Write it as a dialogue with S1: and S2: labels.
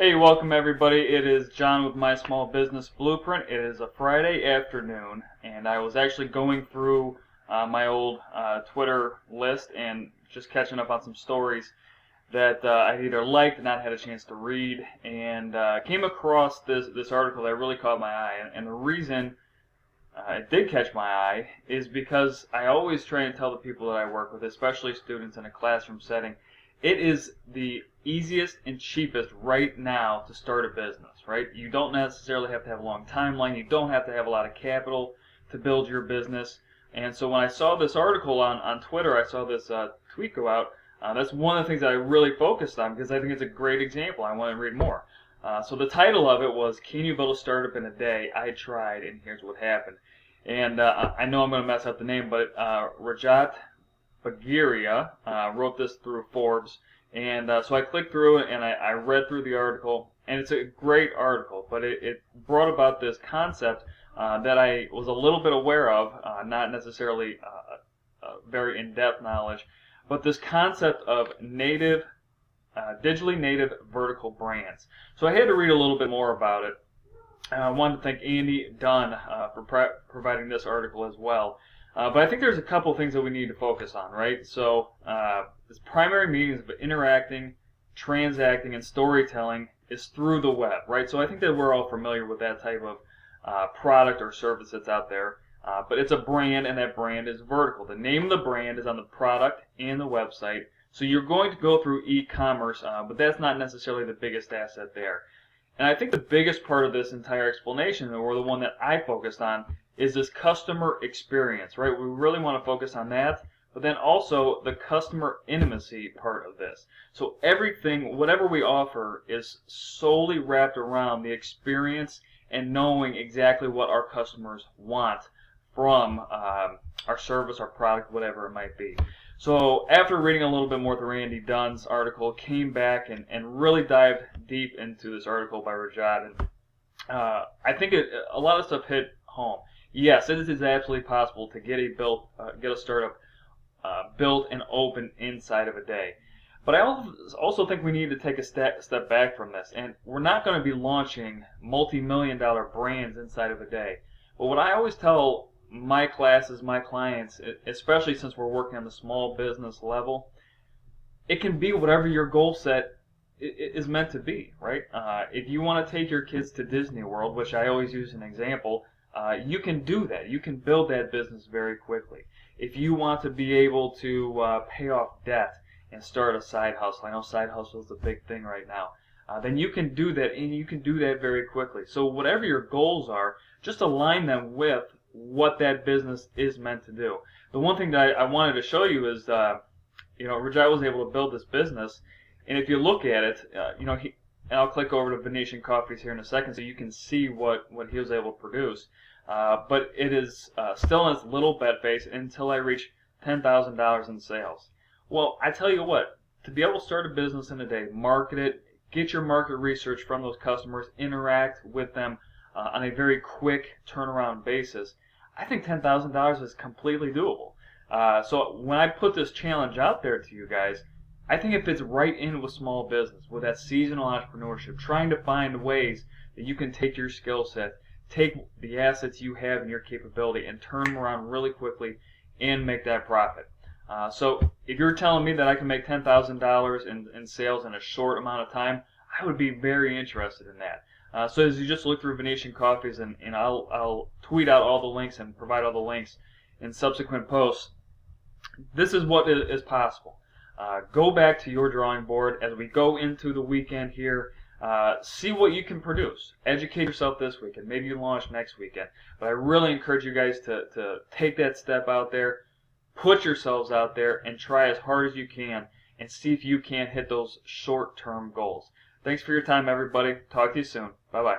S1: Hey, welcome everybody. It is John with My Small Business Blueprint. It is a Friday afternoon, and I was actually going through my old Twitter list and just catching up on some stories that I either liked or not had a chance to read, and came across this article that really caught my eye. And the reason it did catch my eye is because I always try and tell the people that I work with, especially students in a classroom setting, it is the easiest and cheapest right now to start a business, right? You don't necessarily have to have a long timeline. You don't have to have a lot of capital to build your business. And so when I saw this article on Twitter, I saw this tweet go out. That's one of the things that I really focused on because I think it's a great example. I want to read more. So the title of it was, "Can You Build a Startup in a Day? I Tried, and Here's What Happened." And I know I'm going to mess up the name, but Rajat Bagiria wrote this through Forbes. And so I clicked through it and I read through the article, and it's a great article, but it brought about this concept that I was a little bit aware of, not necessarily very in-depth knowledge, but this concept of digitally native vertical brands. So I had to read a little bit more about it. I wanted to thank Andy Dunn for providing this article as well. But I think there's a couple things that we need to focus on, right? So this primary means of interacting, transacting, and storytelling is through the web, right? So I think that we're all familiar with that type of product or service that's out there. But it's a brand, and that brand is vertical. The name of the brand is on the product and the website. So you're going to go through e-commerce, but that's not necessarily the biggest asset there. And I think the biggest part of this entire explanation, or the one that I focused on, is this customer experience, right? We really want to focus on that, but then also the customer intimacy part of this. So everything, whatever we offer, is solely wrapped around the experience and knowing exactly what our customers want from our service, our product, whatever it might be. So after reading a little bit more through Andy Dunn's article, came back and really dived deep into this article by Rajat, and I think a lot of stuff hit home. Yes, it is absolutely possible to get a startup built and open inside of a day. But I also think we need to take a step back from this, and we're not going to be launching multi-million-dollar brands inside of a day. But what I always tell my classes, my clients, especially since we're working on the small business level, it can be whatever your goal set is meant to be, right? If you want to take your kids to Disney World, which I always use an example, you can do that. You can build that business very quickly. If you want to be able to pay off debt and start a side hustle, I know side hustle is a big thing right now, then you can do that, and you can do that very quickly. So whatever your goals are, just align them with what that business is meant to do. The one thing that I wanted to show you is, Rajat was able to build this business, and if you look at it, and I'll click over to Venetian Coffees here in a second so you can see what he was able to produce. But it is still in its little bet phase until I reach $10,000 in sales. Well, I tell you what, to be able to start a business in a day, market it, get your market research from those customers, interact with them on a very quick turnaround basis, I think $10,000 is completely doable. So when I put this challenge out there to you guys, I think it fits right in with small business, with that seasonal entrepreneurship, trying to find ways that you can take your skill set, take the assets you have and your capability, and turn them around really quickly and make that profit. So if you're telling me that I can make $10,000 in sales in a short amount of time, I would be very interested in that. So as you just look through Venetian Coffees, and I'll tweet out all the links and provide all the links in subsequent posts, this is what is possible. Go back to your drawing board as we go into the weekend here. See what you can produce. Educate yourself this weekend. Maybe you launch next weekend. But I really encourage you guys to take that step out there, put yourselves out there, and try as hard as you can and see if you can't hit those short-term goals. Thanks for your time, everybody. Talk to you soon. Bye-bye.